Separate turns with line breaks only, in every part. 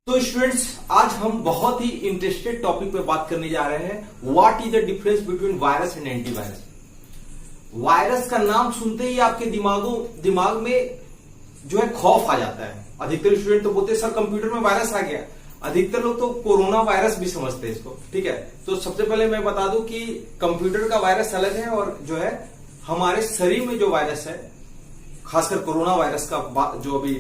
तो स्टूडेंट्स, आज हम बहुत ही इंटरेस्टेड टॉपिक पे बात करने जा रहे हैं। What is the difference between virus and antivirus. Virus का नाम सुनते ही आपके दिमाग में जो है खौफ आ जाता है। अधिकतर स्टूडेंट तो बोलते हैं सर कंप्यूटर में वायरस आ गया। अधिकतर लोग तो कोरोना वायरस भी समझते हैं इसको। ठीक है, तो सबसे पहले मैं बता दूं कि कंप्यूटर का वायरस अलग है और जो है हमारे शरीर में जो वायरस है, खासकर कोरोना वायरस का जो अभी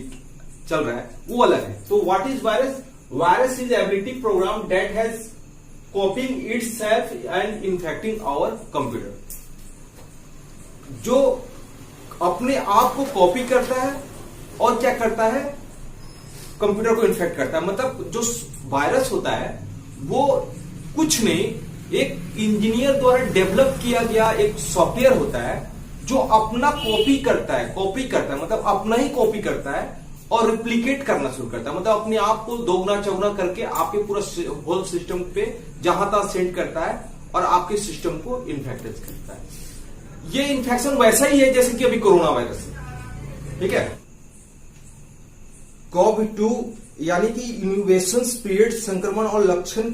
चल रहा है वो अलग है। तो what is virus? Virus is ability program that has copying itself and infecting our computer. जो अपने आप को कॉपी करता है और क्या करता है, कंप्यूटर को इन्फेक्ट करता है। मतलब जो वायरस होता है वो कुछ नहीं, एक इंजीनियर द्वारा डेवलप किया गया एक सॉफ्टवेयर होता है जो अपना कॉपी करता है मतलब अपना ही कॉपी करता है और रिप्लिकेट करना शुरू करता है। मतलब अपने आप को दोगुना चौगुना करके आपके पूरा होल सिस्टम पे जहां तहां सेंड करता है और आपके सिस्टम को इन्फेक्ट करता है। ये इन्फेक्शन वैसा ही है जैसे कि अभी कोरोना वायरस है। ठीक है, कोविड-2 यानी कि इन्क्यूबेशन पीरियड संक्रमण और लक्षण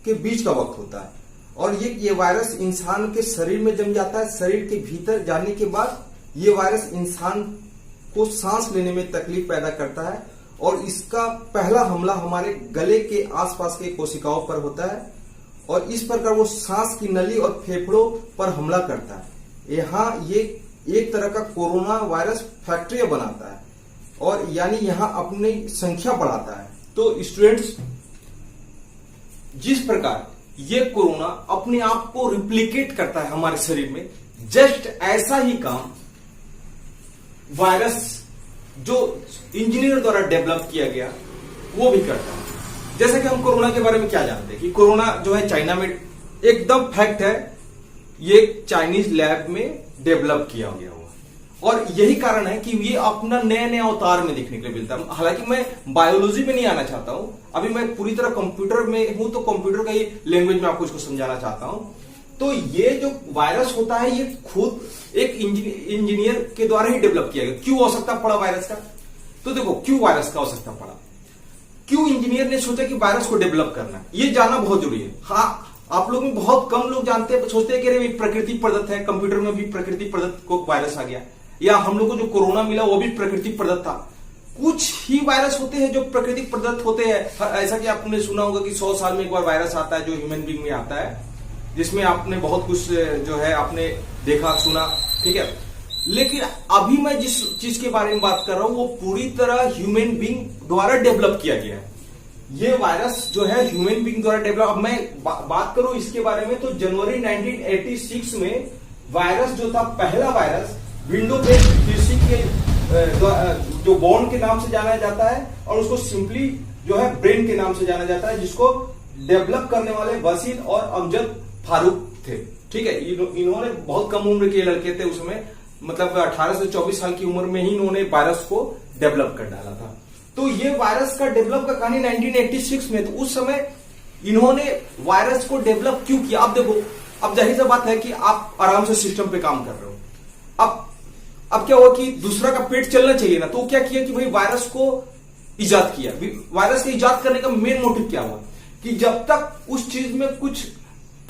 के बीच का वक्त होता है और ये वायरस इंसान के शरीर में जम जाता है। शरीर के भीतर जाने के बाद ये वायरस इंसान को सांस लेने में तकलीफ पैदा करता है और इसका पहला हमला हमारे गले के आसपास के कोशिकाओं पर होता है और इस प्रकार वो सांस की नली और फेफड़ों पर हमला करता है। यहाँ ये एक तरह का कोरोना वायरस फैक्ट्री बनाता है और यानी यहाँ अपनी संख्या बढ़ाता है। तो स्टूडेंट्स, जिस प्रकार ये कोरोना अपने आप को रिप्लिकेट करता है हमारे शरीर में, जस्ट ऐसा ही काम वायरस जो इंजीनियर द्वारा डेवलप किया गया वो भी करता है। जैसे कि हम कोरोना के बारे में क्या जानते हैं कि कोरोना जो है चाइना में, एकदम फैक्ट है, ये चाइनीज लैब में डेवलप किया गया हुआ और यही कारण है कि ये अपना नए नए अवतार में दिखने के लिए मिलता है। हालांकि मैं बायोलॉजी में नहीं आना चाहता हूं, अभी मैं पूरी तरह कंप्यूटर में हूं तो कंप्यूटर का ही लैंग्वेज में आपको इसको समझाना चाहता हूं। तो ये जो वायरस होता है ये खुद एक इंजीनियर के द्वारा ही डेवलप किया गया। क्यों आवश्यकता पड़ा वायरस का? तो देखो, क्यों वायरस का आवश्यकता पड़ा, क्यों इंजीनियर ने सोचा कि वायरस को डेवलप करना, ये जानना बहुत जरूरी है। हाँ, आप लोग में बहुत कम लोग जानते हैं, सोचते हैं कि अरे प्रकृति प्रदत्त है, कंप्यूटर में भी प्रकृति प्रदत्त को वायरस आ गया, या हम लोग को जो कोरोना मिला वो भी प्रकृति प्रदत्त था। कुछ ही वायरस होते हैं जो प्रकृति प्रदत्त होते हैं। ऐसा कि आपने सुना होगा कि 100 साल में एक बार वायरस आता है जो ह्यूमन बीइंग में आता है, जिसमें आपने बहुत कुछ जो है आपने देखा सुना। ठीक है, लेकिन अभी मैं जिस चीज के बारे में बात कर रहा हूं वो पूरी तरह ह्यूमन बीइंग द्वारा डेवलप किया गया है। ये वायरस जो है ह्यूमन बीइंग द्वारा डेवलप। अब मैं बात करूं इसके बारे में तो जनवरी 1986 में वायरस जो था, पहला वायरस विंडो बेस्ड पीसी के जो बॉर्न के नाम से जाना जाता है और उसको सिंपली जो है ब्रेन के नाम से जाना जाता है, जिसको डेवलप करने वाले वसील और अमजद फारूक थे। ठीक है, इन्होंने बहुत कम उम्र के लड़के थे उस समय, मतलब 18 से 24 साल की उम्र में ही इन्होंने वायरस को डेवलप कर डाला था। तो ये वायरस का डेवलप का कहानी 1986 में। तो उस समय इन्होंने वायरस को डेवलप क्यों किया? अब देखो, अब जाहिर सी बात है कि आप आराम से सिस्टम पे काम कर रहे हो। अब क्या हुआ कि दूसरा का पेट चलना चाहिए ना, तो क्या किया कि भाई वायरस को इजाद किया। वायरस के इजाद करने का मेन मोटिव क्या हुआ कि जब तक उस चीज में कुछ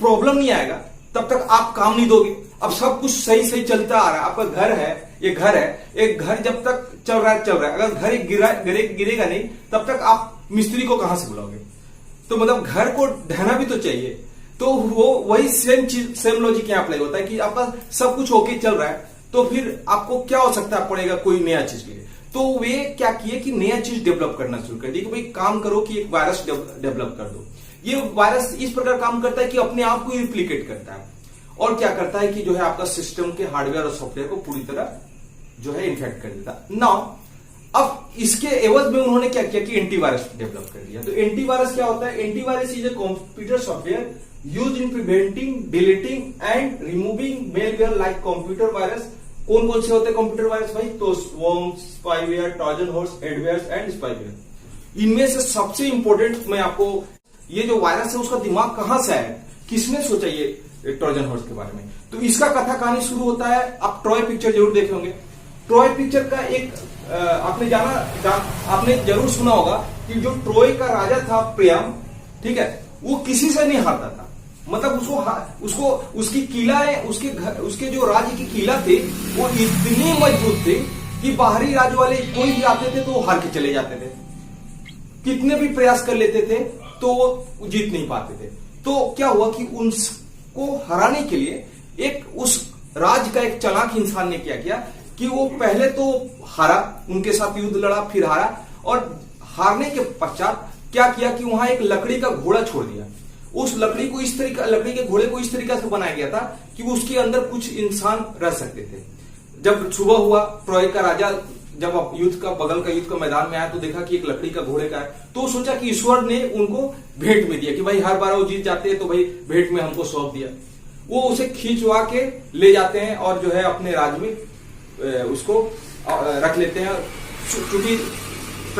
प्रॉब्लम नहीं आएगा तब तक आप काम नहीं दोगे। अब सब कुछ सही सही चलता आ रहा है, आपका घर है, एक घर जब तक चल रहा है, अगर घर गिरेगा नहीं तब तक आप मिस्त्री को कहां से बुलाओगे? तो मतलब घर को ढहना भी तो चाहिए। तो वो वही सेम लॉजिक यहाँ अप्लाई होता है कि आपका सब कुछ ओके चल रहा है तो फिर आपको क्या आवश्यकता पड़ेगा कोई नया चीज के लिए। तो वे क्या किए कि नया चीज डेवलप करना शुरू कर दिया कि भाई काम करो कि एक वायरस डेवलप कर दो। ये वायरस इस प्रकार काम करता है कि अपने आप को रिप्लिकेट करता है और क्या करता है कि जो है आपका सिस्टम के हार्डवेयर और सॉफ्टवेयर को पूरी तरह जो है इन्फेक्ट कर देता है। नाउ अब इसके एवज में उन्होंने क्या किया कि एंटीवायरस डेवलप कर दिया। तो एंटीवायरस क्या होता है? Antivirus is a computer software use in preventing, deleting and removing malware like computer virus. कौन कौन से होते हैं कंप्यूटर वायरस भाई? तो worm, spyware, Trojan horse, adware and spyware. इनमें से सबसे इंपॉर्टेंट मैं आपको, ये जो वायरस है उसका दिमाग कहां से आया, किसने सोचा ये ट्रोजन हॉर्स के बारे में? तो इसका कथा कहानी शुरू होता है, आप ट्रॉय पिक्चर जरूर देखे होंगे। ट्रॉय पिक्चर का एक आपने जरूर सुना होगा कि जो ट्रॉय का राजा था प्रियम, ठीक है, वो किसी से नहीं हारता था। मतलब उसको उसकी किलाएं, उसके जो राज्य की किला थे वो इतनी मजबूत थे कि बाहरी राज्य वाले कोई भी आते थे तो वो हार के चले जाते थे। कितने भी प्रयास कर लेते थे तो वो जीत नहीं पाते थे। तो क्या हुआ कि उनको हराने के लिए एक उस राज्य का एक चालाक इंसान ने क्या किया कि वो पहले तो हारा, उनके साथ युद्ध लड़ा, फिर हारा, और हारने के पश्चात क्या किया कि वहां एक लकड़ी का घोड़ा छोड़ दिया। उस लकड़ी के घोड़े को इस तरीके से बनाया गया था कि उसके अंदर कुछ इंसान रह सकते थे। जब सुबह हुआ, ट्रॉय का राजा जब बगल का युद्ध का मैदान में आया तो देखा कि एक लकड़ी का घोड़े का है, तो सोचा कि ईश्वर ने उनको भेंट में दिया कि भाई हर बार वो जीत जाते हैं तो भाई भेंट में हमको सौंप दिया। वो उसे खींचवा के ले जाते हैं और जो है अपने राज्य में उसको रख लेते हैं। क्योंकि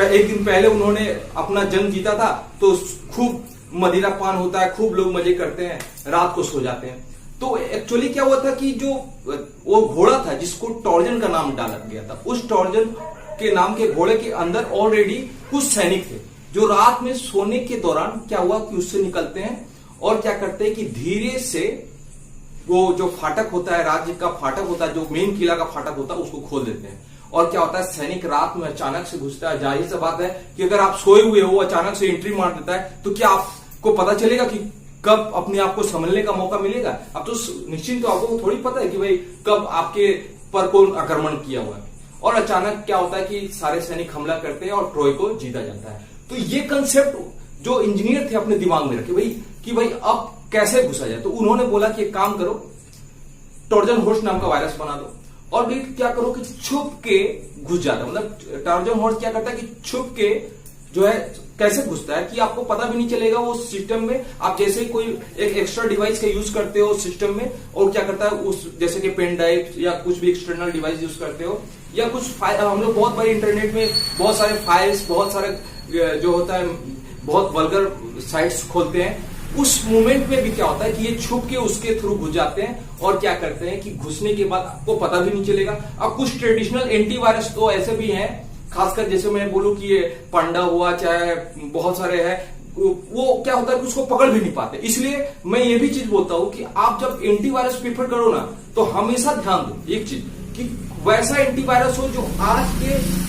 एक दिन पहले उन्होंने अपना जंग जीता था तो खूब मदिरा पान होता है, खूब लोग मजे करते हैं, रात को सो जाते हैं। तो एक्चुअली क्या हुआ था कि जो वो घोड़ा था जिसको टॉर्जन का नाम डाला गया था, उस टॉर्जन के नाम के घोड़े के अंदर ऑलरेडी कुछ सैनिक थे जो रात में सोने के दौरान क्या हुआ कि उससे निकलते हैं और क्या करते हैं कि धीरे से वो जो फाटक होता है, राज्य का फाटक होता है, जो मेन किला का फाटक होता है, उसको खोल देते हैं। और क्या होता है, सैनिक रात में अचानक से घुसता है। जाहिर सी बात है कि अगर आप सोए हुए हो, अचानक से एंट्री मार देता है तो क्या आपको पता चलेगा कि कब अपने आप को संभलने का मौका मिलेगा? अब तो निश्चिंत तो आपको थोड़ी पता है कि भाई कब आपके पर कौन आक्रमण किया हुआ है। और अचानक क्या होता है कि सारे सैनिक हमला करते हैं और ट्रॉय को जीता जाता है। तो ये कंसेप्ट जो इंजीनियर थे अपने दिमाग में रखे कि भाई अब कैसे घुसा जाए। तो उन्होंने बोला कि एक काम करो, टॉर्जन हॉर्स नाम का वायरस बना दो और भी क्या करो कि छुप के घुस जाता है। मतलब टॉर्जन हॉर्स क्या करता है कि छुप के जो है कैसे घुसता है कि आपको पता भी नहीं चलेगा। वो सिस्टम में आप जैसे कोई एक एक्स्ट्रा डिवाइस का यूज करते हो सिस्टम में, और क्या करता है उस जैसे कि पेन ड्राइव या कुछ भी एक्सटर्नल डिवाइस यूज करते हो या कुछ हम लोग बहुत बार इंटरनेट में बहुत सारे फाइल्स, बहुत सारे जो होता है बहुत वल्गर साइट्स खोलते हैं। उस मोमेंट में भी क्या होता है कि ये छुप के उसके थ्रू घुस जाते हैं और क्या करते हैं कि घुसने के बाद आपको पता भी नहीं चलेगा। अब कुछ ट्रेडिशनल एंटीवायरस तो ऐसे भी हैं, खासकर जैसे मैं बोलूं कि ये पांडा हुआ, चाहे बहुत सारे हैं, वो क्या होता है कि उसको पकड़ भी नहीं पाते। इसलिए मैं ये भी चीज बोलता हूं कि आप जब एंटीवायरस प्रीफर करो ना तो हमेशा ध्यान दो एक चीज कि वैसा एंटीवायरस हो जो आज के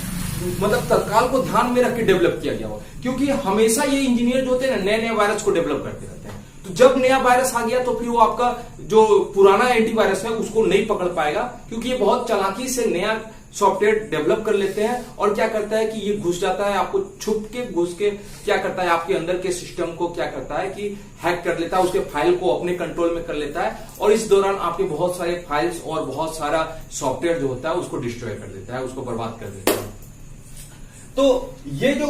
मतलब तत्काल को ध्यान में रख के डेवलप किया गया हो। क्योंकि हमेशा ये इंजीनियर जो होते हैं ना नए नए वायरस को डेवलप करते रहते हैं। तो जब नया वायरस आ गया तो फिर वो आपका जो पुराना एंटीवायरस है उसको नहीं पकड़ पाएगा, क्योंकि ये बहुत चालाकी से नया सॉफ्टवेयर डेवलप कर लेते हैं। और क्या करता है कि ये घुस जाता है, आपको छुप के घुस के क्या करता है आपके अंदर के सिस्टम को क्या करता है कि हैक कर लेता है, उसके फाइल को अपने कंट्रोल में कर लेता है और इस दौरान आपके बहुत सारे फाइल्स और बहुत सारा सॉफ्टवेयर जो होता है उसको डिस्ट्रॉय कर देता है, उसको बर्बाद कर देता है। तो ये जो